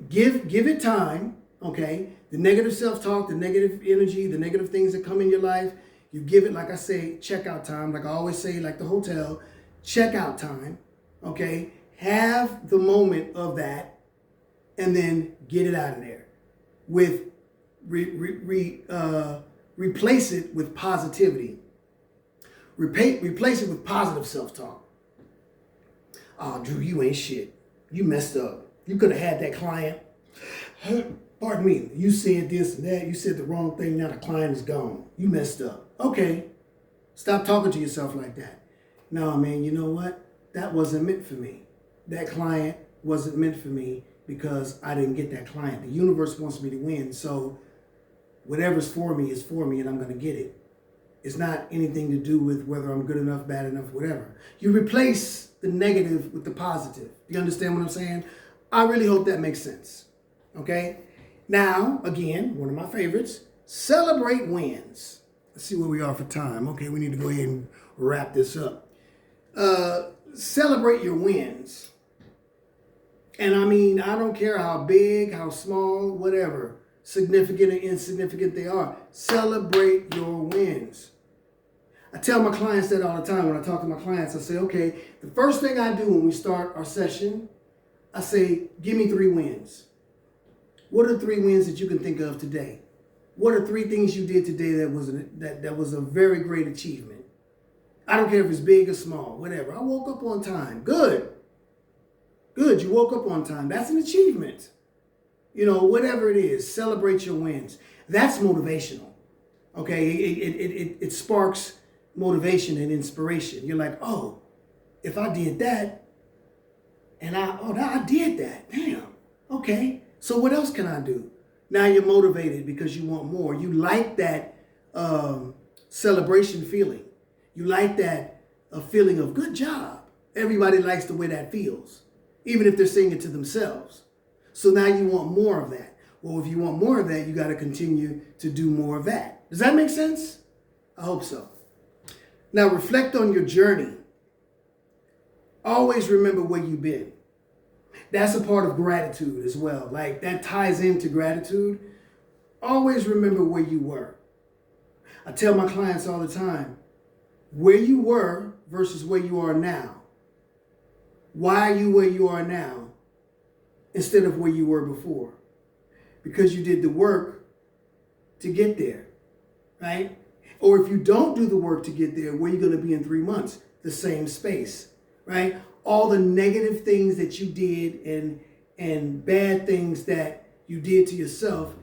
Give it time, okay? The negative self-talk, the negative energy, the negative things that come in your life, you give it, like I say, checkout time. Like I always say, like the hotel, checkout time, okay? Have the moment of that and then get it out of there with replace it with positivity. Replace it with positive self-talk. Oh, Drew, you ain't shit. You messed up. You could have had that client. Pardon me. You said this and that. You said the wrong thing. Now the client is gone. You messed up. Okay. Stop talking to yourself like that. No, man, you know what? That wasn't meant for me. That client wasn't meant for me because I didn't get that client. The universe wants me to win. So whatever's for me is for me and I'm going to get it. It's not anything to do with whether I'm good enough, bad enough, whatever. You replace the negative with the positive. You understand what I'm saying? I really hope that makes sense. Okay? Now, again, one of my favorites, celebrate wins. Let's see where we are for time. Okay, we need to go ahead and wrap this up. Celebrate your wins. And I mean, I don't care how big, how small, whatever, significant or insignificant they are. Celebrate your wins. I tell my clients that all the time. When I talk to my clients, I say, okay, the first thing I do when we start our session, I say, give me 3 wins. What are 3 wins that you can think of today? What are 3 things you did today that was a very great achievement? I don't care if it's big or small, whatever. I woke up on time. Good. Good, you woke up on time. That's an achievement. You know, whatever it is, celebrate your wins. That's motivational. Okay, it sparks motivation and inspiration. You're like, oh, if I did that, and I did that. Damn. Okay. So what else can I do? Now you're motivated because you want more. You like that celebration feeling. You like that feeling of good job. Everybody likes the way that feels, even if they're saying it to themselves. So now you want more of that. Well, if you want more of that, you got to continue to do more of that. Does that make sense? I hope so. Now reflect on your journey. Always remember where you've been. That's a part of gratitude as well. Like that ties into gratitude. Always remember where you were. I tell my clients all the time, where you were versus where you are now. Why are you where you are now instead of where you were before? Because you did the work to get there, right? Or if you don't do the work to get there, where are you going to be in 3 months? The same space, right? All the negative things that you did and bad things that you did to yourself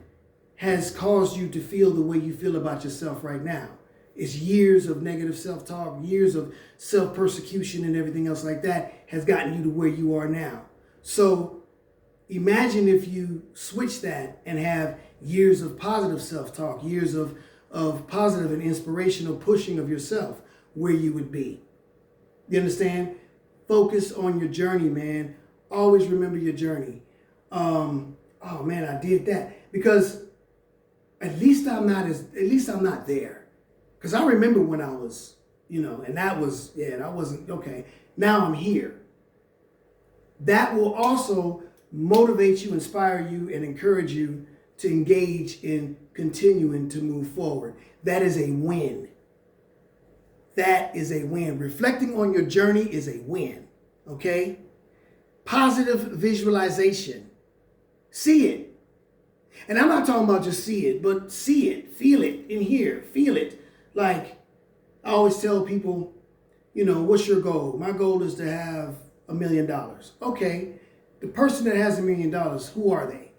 has caused you to feel the way you feel about yourself right now. It's years of negative self-talk, years of self-persecution and everything else like that has gotten you to where you are now. So imagine if you switch that and have years of positive self-talk, years of positive and inspirational pushing of yourself, where you would be. You understand? Focus on your journey, man. Always remember your journey. Oh man, I did that. Because at least I'm not there. Because I remember when I was, and that wasn't okay. Now I'm here. That will also motivate you, inspire you, and encourage you to engage in continuing to move forward. That is a win. That is a win. Reflecting on your journey is a win. Okay? Positive visualization. See it. And I'm not talking about just see it, but see it, feel it in here, feel it. Like I always tell people, what's your goal? My goal is to have $1 million. Okay. The person that has $1 million, who are they?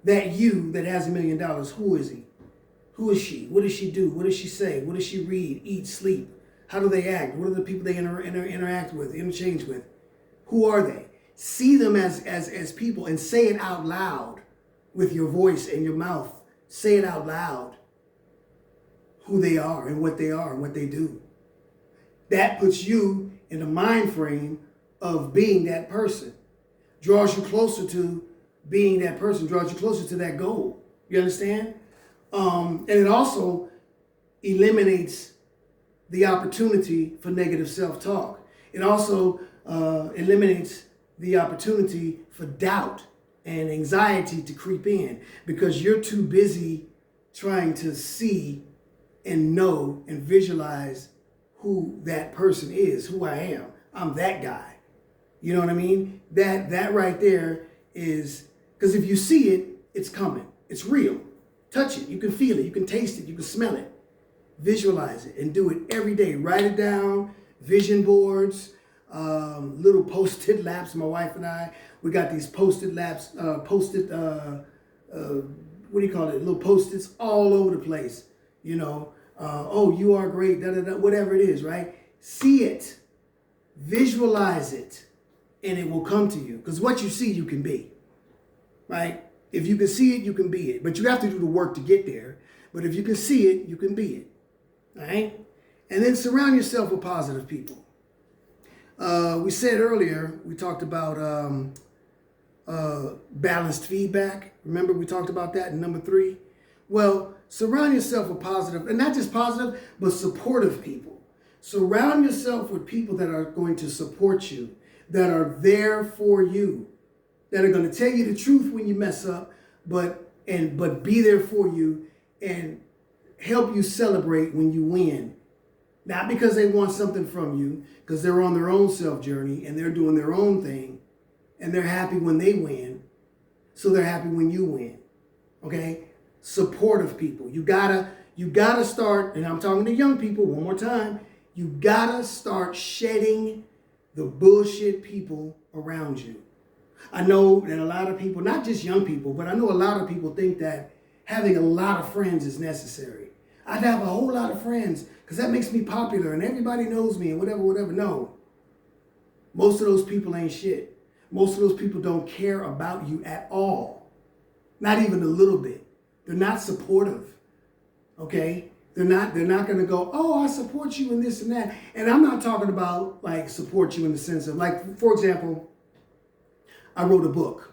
That you that has $1 million, who is he? Who is she? What does she do? What does she say? What does she read, eat, sleep? How do they act? What are the people they interact with, interchange with? Who are they? See them as people and say it out loud with your voice and your mouth. Say it out loud. Who they are and what they do. That puts you in the mind frame of being that person. Draws you closer to being that person, draws you closer to that goal. You understand? And it also eliminates the opportunity for negative self-talk. It also eliminates the opportunity for doubt and anxiety to creep in because you're too busy trying to see and know and visualize who that person is, who I am. I'm that guy. You know what I mean? That right there is, because if you see it, it's coming. It's real. Touch it. You can feel it. You can taste it. You can smell it. Visualize it and do it every day. Write it down, vision boards, little post-it laps. My wife and I, we got these post-it laps, what do you call it? Little post-its all over the place. You know, oh, you are great, da da da, whatever it is, right? See it, visualize it, and it will come to you. Because what you see, you can be, right? If you can see it, you can be it. But you have to do the work to get there. But if you can see it, you can be it, all right? And then surround yourself with positive people. We said earlier, we talked about balanced feedback. Remember we talked about that in number 3? Well, surround yourself with positive, and not just positive, but supportive people. Surround yourself with people that are going to support you, that are there for you, that are going to tell you the truth when you mess up, but be there for you and help you celebrate when you win. Not because they want something from you, because they're on their own self journey and they're doing their own thing, and they're happy when they win, so they're happy when you win. Okay? Supportive people. You gotta start, and I'm talking to young people one more time, you gotta start shedding the bullshit people around you. I know that a lot of people, not just young people, but I know a lot of people think that having a lot of friends is necessary. I'd have a whole lot of friends because that makes me popular and everybody knows me and whatever. No. Most of those people ain't shit. Most of those people don't care about you at all. Not even a little bit. They're not supportive. Okay? They're not going to go, oh, I support you in this and that. And I'm not talking about like support you in the sense of like, for example, I wrote a book.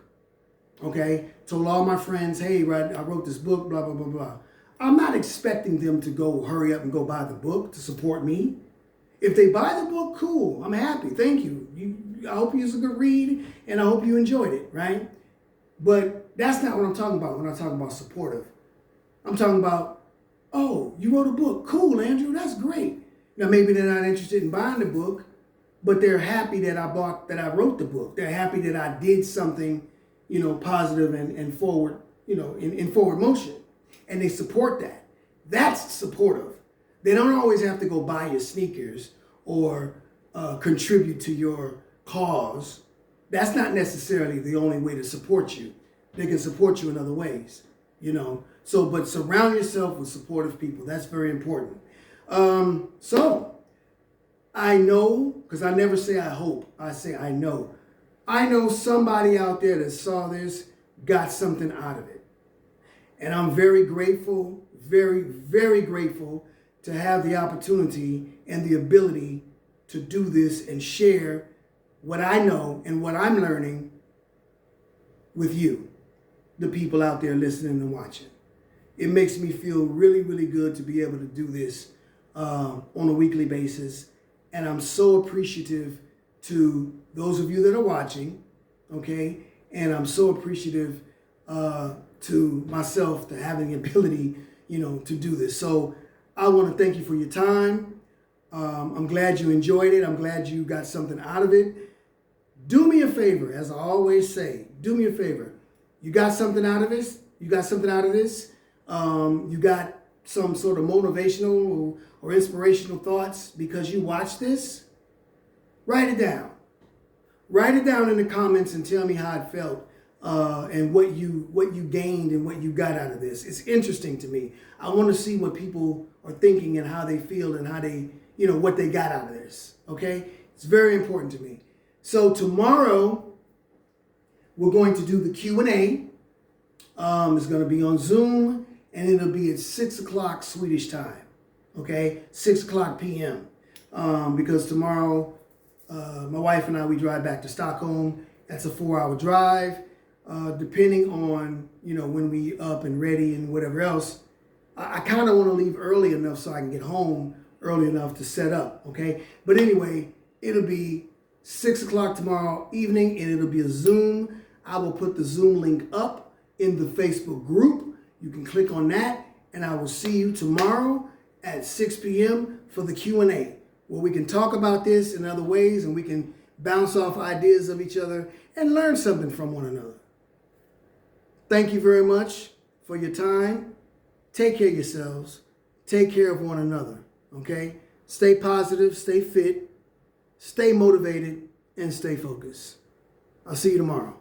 Okay? Told all my friends, hey, I wrote this book, blah, blah, blah, blah. I'm not expecting them to go hurry up and go buy the book to support me. If they buy the book, cool. I'm happy. Thank you. I hope it was a good read and I hope you enjoyed it, right? But that's not what I'm talking about when I talk about supportive. I'm talking about, oh, you wrote a book. Cool, Andrew. That's great. Now, maybe they're not interested in buying the book, but they're happy that I wrote the book. They're happy that I did something, positive and forward, in forward motion. And they support that. That's supportive. They don't always have to go buy your sneakers or contribute to your cause. That's not necessarily the only way to support you. They can support you in other ways, So, but surround yourself with supportive people. That's very important. So, I know, because I never say I hope. I say I know. I know somebody out there that saw this got something out of it. And I'm very grateful, very, very grateful to have the opportunity and the ability to do this and share what I know and what I'm learning with you, the people out there listening and watching. It makes me feel really, really good to be able to do this on a weekly basis. And I'm so appreciative to those of you that are watching, okay? And I'm so appreciative to myself to having the ability, to do this. So I want to thank you for your time. I'm glad you enjoyed it. I'm glad you got something out of it. Do me a favor, as I always say, do me a favor. You got something out of this? You got something out of this? You got some sort of motivational or inspirational thoughts because you watched this? Write it down. Write it down in the comments and tell me how it felt. And what you gained and what you got out of this. It's interesting to me. I want to see what people are thinking and how they feel and how they, what they got out of this. Okay? It's very important to me. So tomorrow, we're going to do the Q&A. It's going to be on Zoom and it'll be at 6 o'clock Swedish time. Okay? 6 o'clock p.m. Because tomorrow, my wife and I, we drive back to Stockholm. That's a 4-hour drive. Depending on, when we up and ready and whatever else, I kind of want to leave early enough so I can get home early enough to set up, okay? But anyway, it'll be 6 o'clock tomorrow evening and it'll be a Zoom. I will put the Zoom link up in the Facebook group. You can click on that and I will see you tomorrow at 6 p.m. for the Q&A where we can talk about this in other ways and we can bounce off ideas of each other and learn something from one another. Thank you very much for your time. Take care of yourselves. take care of one another. Okay? Stay positive, stay fit, stay motivated, and stay focused. I'll see you tomorrow.